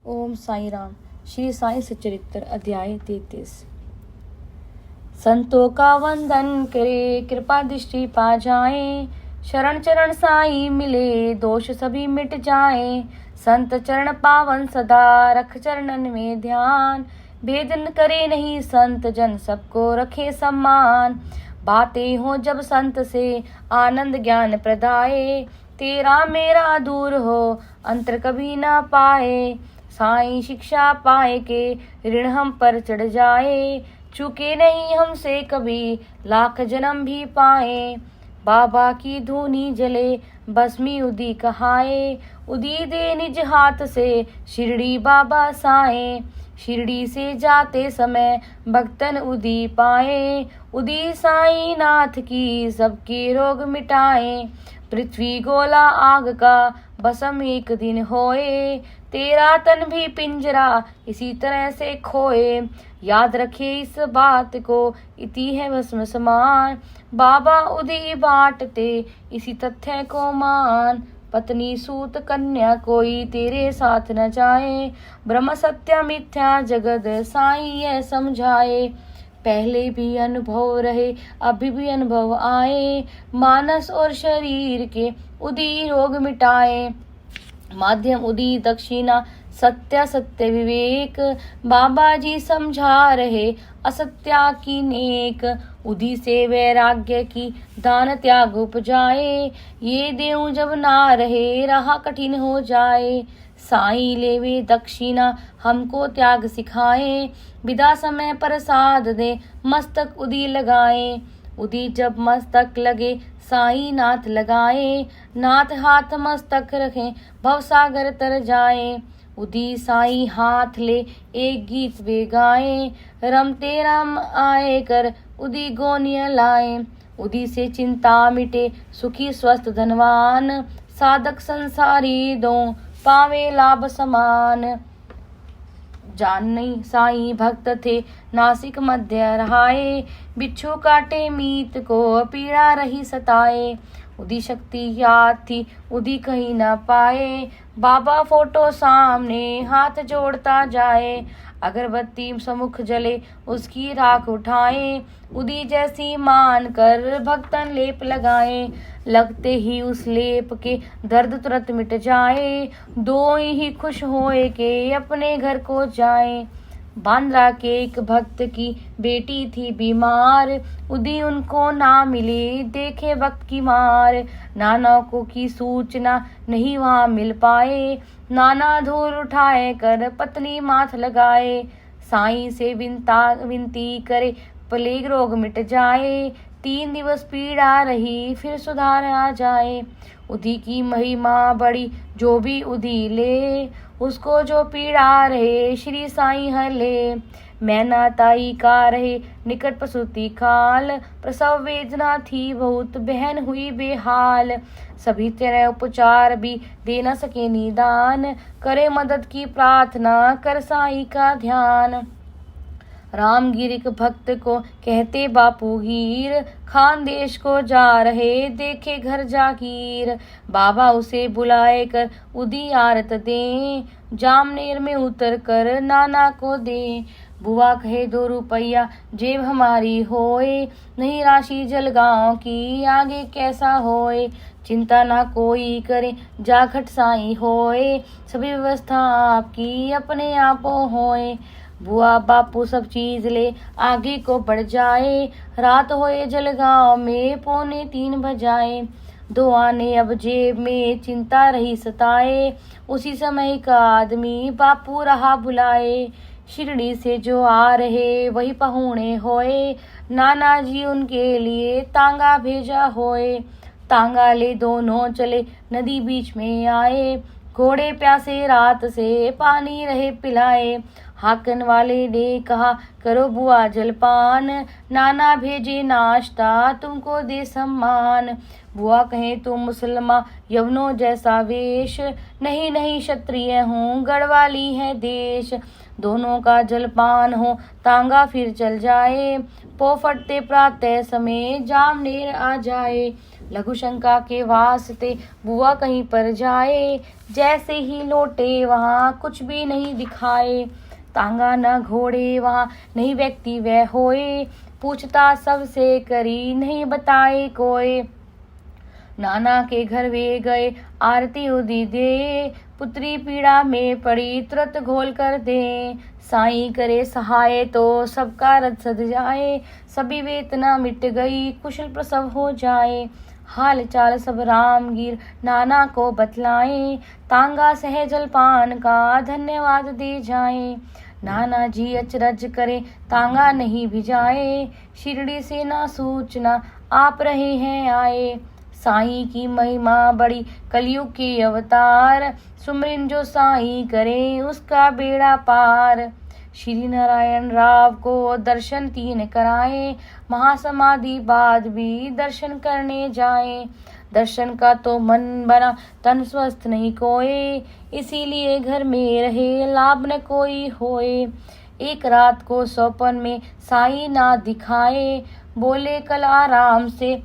ओम साई राम। श्री साई सच्चरित्र अध्याय 33। संतों का वंदन करे, कृपा दृष्टि पा जाए। शरण चरण साई मिले, दोष सभी मिट जाए। संत चरण पावन सदा, रख चरणन में ध्यान। भेदन करे नहीं संत जन, सबको रखे सम्मान। बातें हो जब संत से, आनंद ज्ञान प्रदाए। तेरा मेरा दूर हो, अंतर कभी ना पाए। साईं शिक्षा पाए के, ऋण हम पर चढ़ जाए। चूके नहीं हमसे कभी, लाख जन्म भी पाए। बाबा की धूनी जले, भस्मी उदी कहाए। उदी दे निज हाथ से, शिरडी बाबा साए। शिरडी से जाते समय, भक्तन उदी पाए। उदी साईं नाथ की, सबके रोग मिटाए। पृथ्वी गोला आग का, भस्म एक दिन होए। तेरा तन भी पिंजरा, इसी तरह से खोए। याद रखे इस बात को, इति है भस्म समान। बाबा उदी बाटते, इसी तथ्य को मान। पत्नी सूत कन्या कोई, तेरे साथ न जाए। ब्रह्म सत्य मिथ्या जगत, साईं यह समझाए। पहले भी अनुभव रहे, अभी भी अनुभव आए। मानस और शरीर के, उदी रोग मिटाए। माध्यम उदी दक्षिणा, सत्य सत्य विवेक। बाबा जी समझा रहे, असत्या की नेक। उदी से वैराग्य की, दान त्याग उपजाए। ये देऊं जब ना रहे, राह कठिन हो जाए। साईं लेवे दक्षिणा, हमको त्याग सिखाए। विदा समय प्रसाद दे, मस्तक उदी लगाए। उदी जब मस्तक लगे, साईं नाथ लगाए। नाथ हाथ मस्तक रखे, भव सागर तर जाए। उदी साईं हाथ ले, एक गीत वे गाए। रमते राम आए कर, उदी गोनिया लाए। उदी से चिंता मिटे, सुखी स्वस्थ धनवान। साधक संसारी दो, पावे लाभ समान। जाननी साईं भक्त थे, नासिक मध्य रहाए। बिच्छू काटे मीत को, पीड़ा रही सताए। उदी शक्ति याद थी, उदी कहीं न पाए। बाबा फोटो सामने, हाथ जोड़ता जाए। अगरबत्ती सम्मुख जले, उसकी राख उठाए। उदी जैसी मान कर, भक्तन लेप लगाए। लगते ही उस लेप के, दर्द तुरंत मिट जाए। दो ही खुश होए के, अपने घर को जाए। बांद्रा के एक भक्त की, बेटी थी बीमार। उदी उनको ना मिले, देखे वक्त की मार। नाना को की सूचना, नहीं वहाँ मिल पाए। नाना धूल उठाए कर, पत्नी माथ लगाए। साईं से विनती करे, प्लेग रोग मिट जाए। 3 दिवस पीड़ा रही, फिर सुधार आ जाए। उदी की महिमा बड़ी, जो भी उदी ले। उसको जो पीड़ा रहे, श्री साईं हर ले। मैना ताई का रहे, निकट प्रसूति काल। प्रसव वेदना थी बहुत, बहन हुई बेहाल। सभी तरह उपचार भी, दे न सके निदान। करे मदद की प्रार्थना, कर साईं का ध्यान। रामगिरिक भक्त को कहते बापू हीर। खानदेश को जा रहे, देखे घर जागीर। बाबा उसे बुलाए कर, उदी आरत दे। जामनेर में उतर कर, नाना को दे। बुआ कहे 2 रुपया, जेब हमारी होए। नहीं राशि जलगांव की, आगे कैसा होए। चिंता ना कोई करे, जाखट साईं होए। सभी व्यवस्था आपकी, अपने आप होए। बुआ बापू सब चीज ले, आगे को बढ़ जाए। रात होए जलगांव में, 2:45 बजाए। 2 आने अब जेब में, चिंता रही सताए। उसी समय का आदमी, बापू रहा बुलाए। शिरडी से जो आ रहे, वही पहुँचे होए। नाना जी उनके लिए, तांगा भेजा होए। तांगा ले दोनों चले, नदी बीच में आए। घोड़े प्यासे रात से, पानी रहे पिलाए। हाकन वाले ने कहा, करो बुआ जलपान। नाना भेजे नाश्ता, तुमको दे सम्मान। बुआ कहे, तुम मुसलमान, यवनों जैसा वेश। नहीं नहीं क्षत्रिय हूँ, गढ़वाली है देश। दोनों का जलपान हो, तांगा फिर चल जाए। पो फटते प्रातः समय, जामनेर आ जाए। लघु शंका के वास्ते बुआ कहीं पर जाए, जैसे ही लौटे वहाँ कुछ भी नहीं दिखाए। तांगा न घोड़े वहाँ नहीं व्यक्ति वह होए, पूछता सबसे करी नहीं बताए कोई। नाना के घर वे गए आरती उदी दे, पुत्री पीड़ा में पड़ी तुरंत घोल कर दे। साईं करे सहाय तो सबका रथ सध जाए, सभी वेतना मिट गई कुशल प्रसव हो जाए। हाल चाल सब रामगीर नाना को बतलाए, तांगा सह जलपान का धन्यवाद दे जाए। नाना जी अचरज करे तांगा नहीं भिजाए, शिरडी से ना सूचना आप रहे हैं आए। साईं की महिमा बड़ी कलयुग के अवतार, सुमरिन जो साईं करे उसका बेड़ा पार। श्री नारायण राव को दर्शन तीन कराए, महासमाधि बाद भी दर्शन करने जाए। दर्शन का तो मन बना तन स्वस्थ नहीं कोई, इसीलिए घर में रहे लाभ न कोई होए। एक रात को सौपन में साईं ना दिखाए, बोले कल आराम से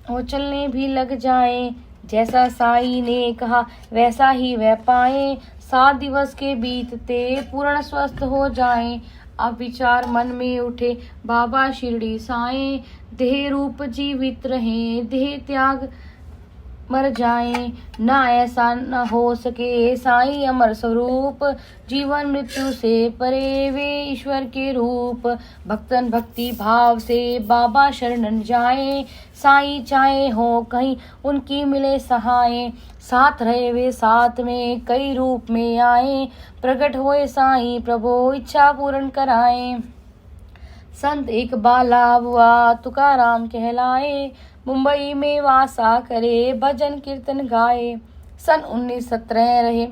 वो चलने भी लग जाए। जैसा साईं ने कहा वैसा ही वह पाए, 7 दिवस के बीतते पूर्ण स्वस्थ हो जाए। अब विचार मन में उठे बाबा शिरडी साईं, देह रूप जीवित रहे देह त्याग मर जाए। ना ऐसा न हो सके साईं अमर स्वरूप, जीवन मृत्यु से परे वे ईश्वर के रूप। भक्तन भक्ति भाव से बाबा शरणन जाए, साईं चाहे हो कहीं उनकी मिले सहाय। साथ रहे वे साथ में कई रूप में आए, प्रकट होए साईं प्रभु इच्छा पूर्ण कराए। संत एक बाला हुआ तुकाराम कहलाए, मुंबई में वासा करे भजन कीर्तन गाए। सन 1917 रहे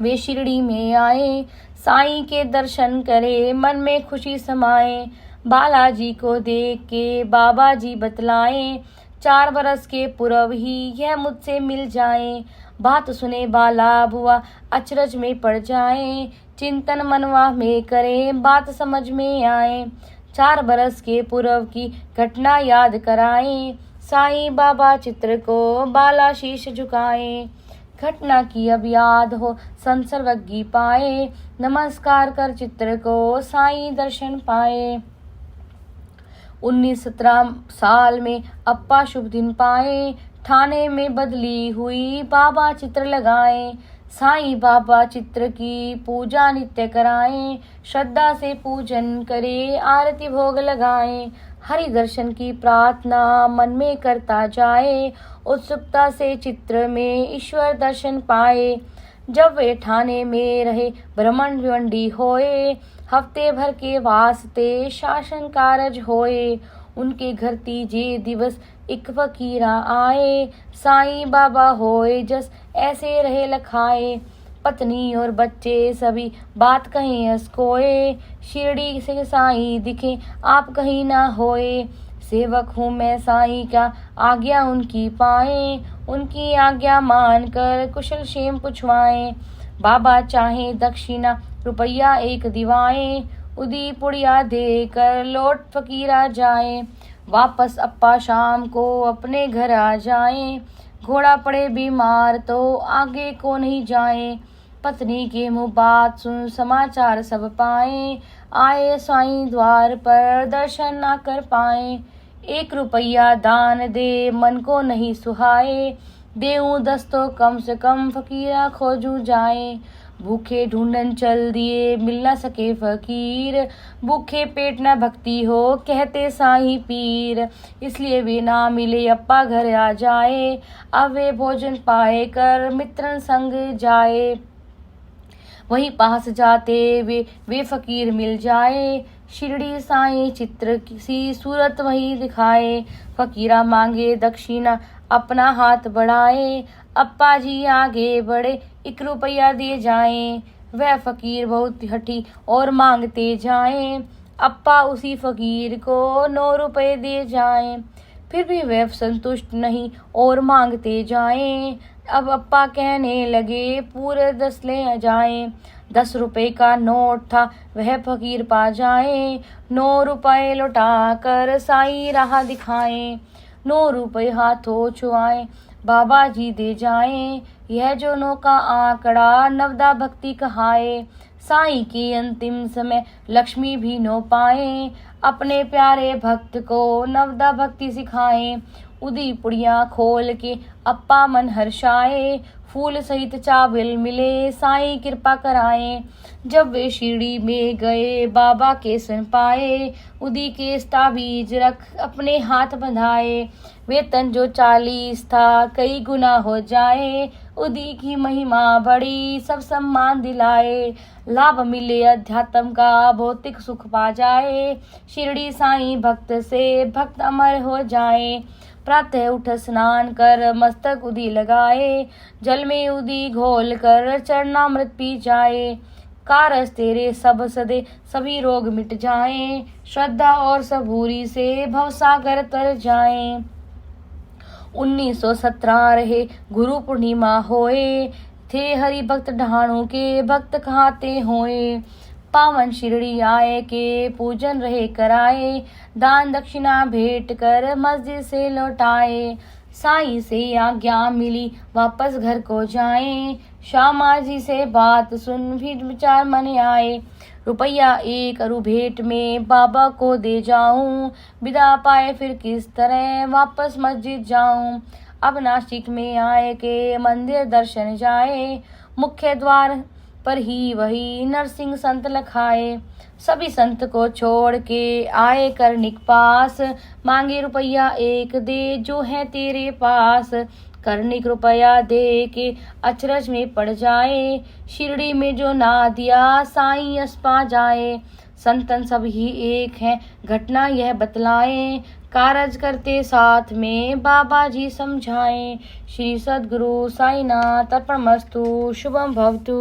वे शिरडी में आए, साईं के दर्शन करे मन में खुशी समाए। बालाजी को देख के बाबा जी बतलाए, 4 बरस के पूर्व ही यह मुझसे मिल जाए। बात सुने बाला बुआ अचरज में पड़ जाए, चिंतन मनवा में करे बात समझ में आए। 4 बरस के पूर्व की घटना याद कराए, साईं बाबा चित्र को बाला शीश झुकाए। घटना की अब याद हो संत सर्वज्ञ पाए, नमस्कार कर चित्र को साईं दर्शन पाए। 1917 साल में अप्पा शुभ दिन पाए, थाने में बदली हुई बाबा चित्र लगाए। साईं बाबा चित्र की पूजा नित्य कराएं, श्रद्धा से पूजन करे आरती भोग लगाएं। हरि दर्शन की प्रार्थना मन में करता जाए, उत्सुकता से चित्र में ईश्वर दर्शन पाए। जब वे ठाणे में रहे भ्रमण भिवंडी होए, हफ्ते भर के वास्ते शासन कारज होए। उनके घर तीजे दिवस एक फकीरा आए, साईं बाबा होए जस ऐसे रहे लखाए। पत्नी और बच्चे सभी बात कहीं हंस कोए, शिरडी से साईं दिखे आप कहीं ना होए। सेवक हूँ मैं साईं का आज्ञा उनकी पाए, उनकी आज्ञा मान कर कुशल क्षेम पुछवाएं। बाबा चाहे दक्षिणा रुपया 1 दिवाएं, उदी पुड़िया दे कर लौट फकीरा जाए। वापस अप्पा शाम को अपने घर आ जाए, घोड़ा पड़े बीमार तो आगे को नहीं जाए। पत्नी के मुँह बात सुन समाचार सब पाए, आए साईं द्वार पर दर्शन ना कर पाए। 1 रुपया दान दे मन को नहीं सुहाए, देऊं 10 तो कम से कम फकीरा खोजू जाए। भूखे ढूंढन चल दिए मिल न सके फकीर, भूखे पेट न भक्ति हो कहते साईं पीर। इसलिए वे ना मिले अप्पा घर आ जाए, अब वे भोजन पाए कर मित्रन संग जाए। वहीं पास जाते वे फकीर मिल जाए, शिरडी साईं चित्र सी सूरत वही दिखाए। फकीरा मांगे दक्षिणा अपना हाथ बढ़ाए, अप्पा जी आगे बढ़े 1 रुपया दिए जाएं। वह फकीर बहुत हठी और मांगते जाएं, अप्पा उसी फकीर को 9 रुपए दिए जाएं। फिर भी वे संतुष्ट नहीं और मांगते जाएं। अब अप्पा कहने लगे पूरे 10 ले जाएं। 10 रुपए का नोट था वह फकीर पा जाए। 9 रुपए लौटा कर साईं राह दिखाएं। 9 रुपए हाथों छुआएं बाबा जी दे जाएं। यह जो 9 का आंकड़ा नवदा भक्ति कहाए। साईं के अंतिम समय लक्ष्मी भी नो पाए। अपने प्यारे भक्त को नवदा भक्ति सिखाएं। उदी पुड़िया खोल के अप्पा मन हर्षाए। फूल सहित चावल मिले साईं कृपा कराएं। जब वे शिरडी में गए बाबा के सन पाए। उदी के ताबीज रख अपने हाथ बंधाए। वेतन जो 40 था कई गुना हो जाए। उदी की महिमा बड़ी सब सम्मान दिलाए। लाभ मिले अध्यात्म का भौतिक सुख पा जाए। शिरडी साईं भक्त से भक्त अमर हो जाए। प्रातः उठ स्नान कर मस्तक उदी लगाए। जल में उदी घोल कर चरणामृत पी जाए। कारस तेरे सब सदे सभी रोग मिट जाएं। श्रद्धा और सबूरी से भवसागर तर जाएं। 1917 रहे गुरु पूर्णिमा होए। थे हरि भक्त ढाणु के भक्त कहाते होए। पावन शिरडी आए के पूजन रहे कराए। दान दक्षिणा भेंट कर मस्जिद से लौटाए। साईं से आज्ञा मिली वापस घर को जाएं। श्यामा जी से बात सुन भी विचार मन आए। रुपया 1 अरु भेंट में बाबा को दे जाऊं। विदा पाए फिर किस तरह वापस मस्जिद जाऊं। अब नासिक में आए के मंदिर दर्शन जाए। मुख्य द्वार पर ही वही नरसिंह संत लखाए। सभी संत को छोड़ के आए करनिक पास। मांगे रुपया 1 दे जो है तेरे पास। करनिक रुपया दे के अचरज में पड़ जाए। शिरडी में जो ना दिया साईं यश पा जाए। संतन सब ही एक हैं घटना यह बतलाएं। कारज करते साथ में बाबा जी समझाएं। श्री सद्गुरु साईनाथ अर्पणमस्तु। शुभम भवतु।